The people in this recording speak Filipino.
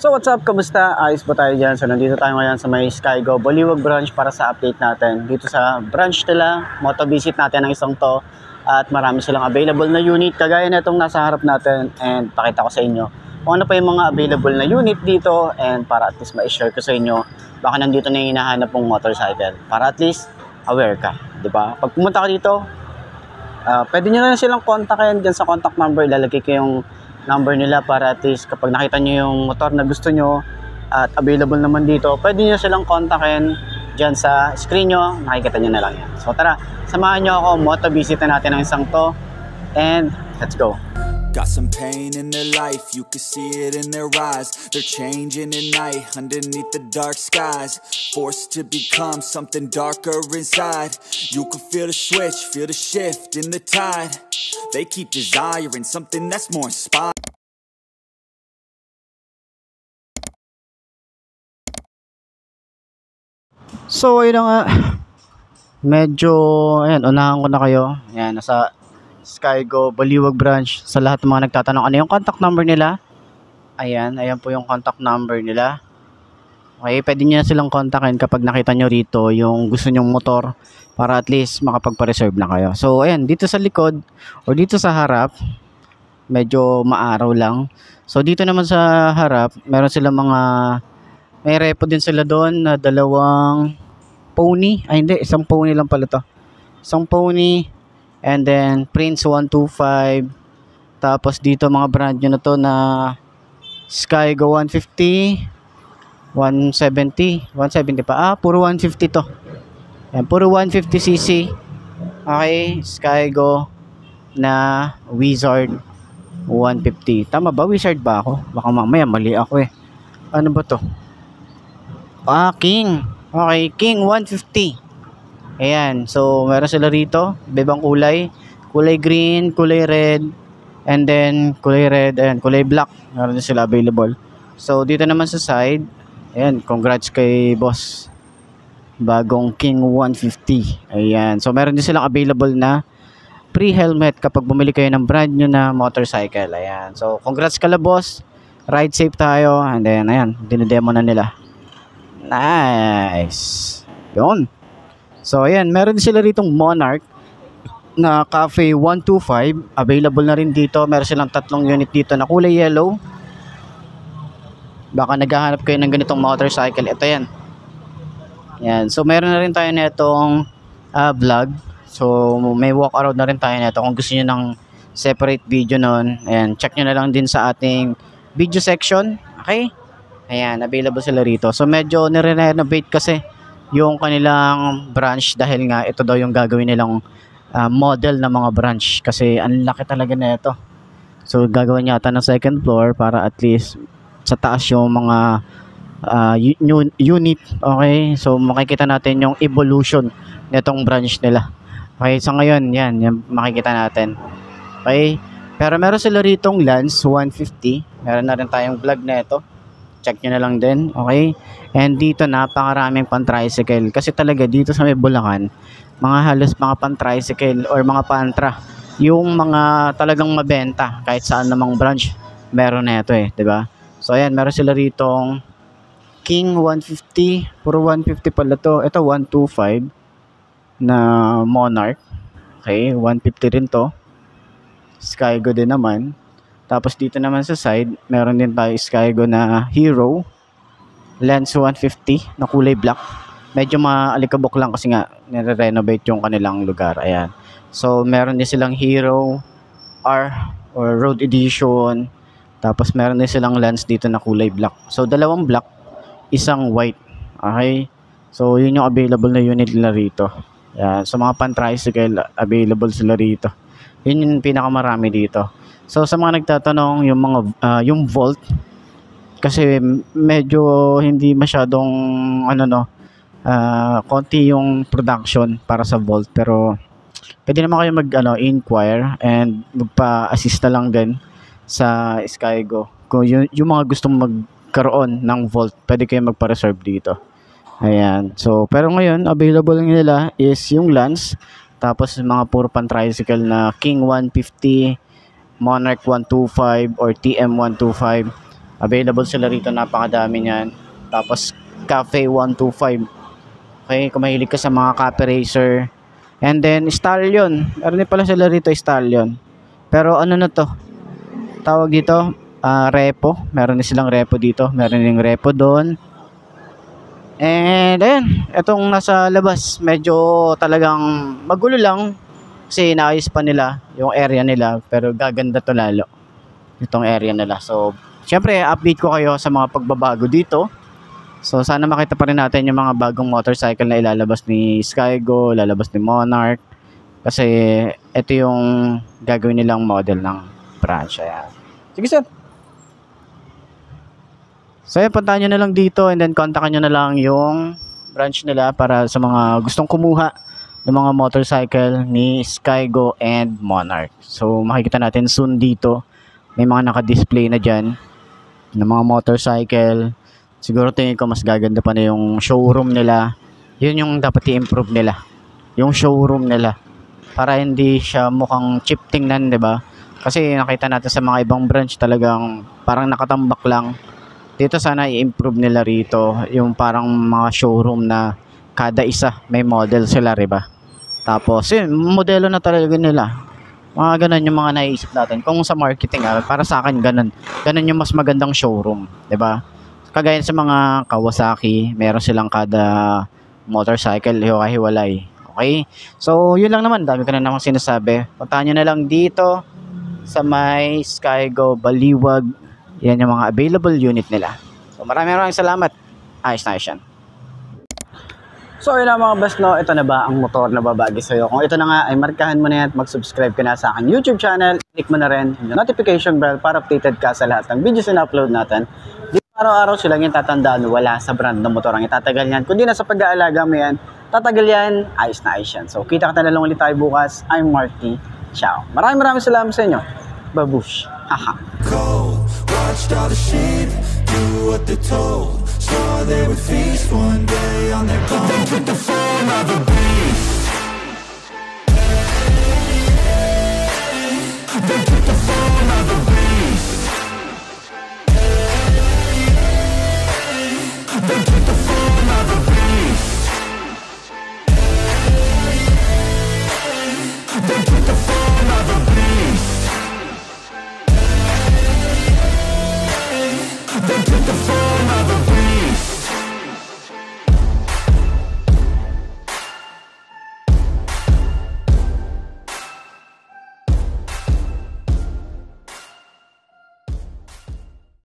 So what's up, kamusta? Ayos ba tayo dyan? So nandito tayo ngayon sa may Skygo Baliwag branch para sa update natin. Dito sa branch nila, moto-visit natin ang isang to at marami silang available na unit kagaya na itong nasa harap natin, and pakita ko sa inyo kung ano pa yung mga available na unit dito, and para at least ma-share ko sa inyo baka nandito na yung hinahanap mong motorcycle, para at least aware ka, di ba? Pag pumunta ka dito, pwede nyo na silang kontakin dyan sa contact number. Ilalagay ko yung number nila para at least kapag nakita nyo yung motor na gusto nyo at available naman dito, pwede nyo silang kontakin dyan sa screen nyo, nakikita nyo na lang yan. So tara, samahan nyo ako, moto-visit na natin ang isang to, and let's go. Got some pain in their life, you can see it in their eyes. They're changing at night, underneath the dark skies. Forced to become something darker inside. You can feel the switch, feel the shift in the tide. They keep desiring something that's more inspired. So ayun na nga, medyo, ayan, unahan ko na kayo. Ayan, nasa Skygo Baliwag branch. Sa lahat ng mga nagtatanong ano yung contact number nila, ayan po yung contact number nila. Okay, pwede nyo na silang kontakin kapag nakita nyo rito yung gusto nyong motor, para at least makapagpa-reserve na kayo. So ayan, dito sa likod o dito sa harap, medyo maaraw lang. So dito naman sa harap, meron silang mga, may repo din sila doon na dalawang pony. Ay hindi, isang pony lang pala to. Isang pony, and then Prince 125. Tapos dito mga brand nyo na to na Skygo 150, 170 pa. Puro 150 to. Ayan, puro 150cc. Okay, Skygo na Wizard 150. Tama ba? Wizard ba ako? Baka mamaya mali ako eh. Ano ba to? King. Okay, King 150. Ayan, so meron sila rito, ibang kulay. Kulay green, kulay red, and then kulay red, and kulay black. Meron din sila available. So dito naman sa side, ayan, congrats kay boss. Bagong King 150. Ayan, so meron din silang available na pre-helmet kapag bumili kayo ng brand new na motorcycle. Ayan, so congrats kala boss. Ride safe tayo, and then ayan, dinedemo na nila. Nice. Yun. So ayan, meron din sila ritong Monarch na Cafe 125. Available na rin dito. Meron silang 3 unit dito na kulay yellow. Baka naghahanap kayo ng ganitong motorcycle, ito yan. Yan. So meron na rin tayo na itong vlog. So may walk around na rin tayo na ito. Kung gusto niyo ng separate video nun, ayan, check nyo na lang din sa ating video section. Okay? Ayan, available sila rito. So medyo nire-renovate kasi yung kanilang branch dahil nga ito daw yung gagawin nilang model na mga branch, kasi ang laki talaga na ito. So gagawin yata ng second floor para at least sa taas yung mga unit. Okay, so makikita natin yung evolution nitong branch nila. Okay, so ngayon yan makikita natin. Okay, pero meron sila ritong Lance 150. Meron na rin tayong vlog na ito, check nyo na lang din. Okay, and dito napakaraming pan-tricycle kasi talaga dito sa may Bulacan, mga halos mga pan-tricycle or mga pantra, yung mga talagang mabenta kahit saan namang branch meron na ito eh, diba? So ayan, meron sila ritong King 150, puro 150 pala to. Ito 125 na Monarch. Okay, 150 rin to. Skygo din naman. Tapos dito naman sa side, meron din tayo Skygo na Hero Lance 150 na kulay black. Medyo maalikabok lang kasi nga nire-renovate yung kanilang lugar. Ayan. So meron din silang Hero R or Road Edition. Tapos meron din silang Lance dito na kulay black. So dalawang black, isang white. Okay. So yun yung available na unit nila rito. Ayan. So mga pan-tricycle available sila rito. Yun yung pinakamarami dito. So sa mga nagtatanong yung mga yung Volt, kasi medyo hindi masyadong konti yung production para sa Volt, pero pwede naman kayo inquire and magpa-assist na lang din sa Skygo. Kung yung mga gustong magkaroon ng Volt, pwede kayo magpa-reserve dito. Ayan. So pero ngayon available nila is yung Lance, tapos mga puro pan-tricycle na King 150, Monarch 125 or TM 125. Available sila rito, napakadami niyan. Tapos Cafe 125. Okay, kung mahilig ka sa mga cafe racer. And then Stallion. Meron din pala sila rito, Stallion. Pero ano na to? Tawag dito, repo. Meron din silang repo dito. Meron din repo doon. And ayun, etong nasa labas, medyo talagang magulo lang kasi inaayos pa nila yung area nila, pero gaganda to lalo itong area nila. So syempre update ko kayo sa mga pagbabago dito. So sana makita pa rin natin yung mga bagong motorcycle na ilalabas ni Skygo, ilalabas ni Monarch, kasi ito yung gagawin nilang model ng branch. Ayan. Sige sir. So yun, puntahan nyo na lang dito and then kontakan nyo na lang yung branch nila para sa mga gustong kumuha ng mga motorcycle ni Skygo and Monarch. So makikita natin soon dito. May mga naka-display na dyan ng mga motorcycle. Siguro tingin ko mas gaganda pa na yung showroom nila. Yun yung dapat i-improve nila. Yung showroom nila. Para hindi siya mukhang cheap tingnan, diba? Kasi nakita natin sa mga ibang branch talagang parang nakatambak lang. Dito sana i-improve nila rito yung parang mga showroom na kada isa may model sila, diba? Tapos yun, modelo na talaga nila. Mga ganun yung mga naiisip natin. Kung sa marketing, para sa akin ganun. Ganun yung mas magandang showroom, diba? Kagaya sa mga Kawasaki, meron silang kada motorcycle, hiwa-hiwalay. Okay? So yun lang naman, dami ko na namang sinasabi. Puntahan nyo na lang dito sa may Skygo Baliwag. Yan yung mga available unit nila. So maraming salamat. Ayos na yan. So yun na mga boss, no, ito na ba ang motor na babagi sa'yo? Kung ito na nga ay markahan mo na yan at mag-subscribe ka na sa aking YouTube channel. Click mo na rin yung notification bell para updated ka sa lahat ng videos na upload natin. Dito araw-araw sila yung tatandaan, wala sa brand ng motor ang itatagal yan. Kundi na sa pag-aalaga mo yan, tatagal yan, ayos na ayos yan. So kita ka na lang ulit tayo bukas. I'm Marty. Ciao. Maraming salamat sa inyo. Babush. Haha. Watched all the sheep do what they're told. Saw they would feast one day on their bones with the form of a beast.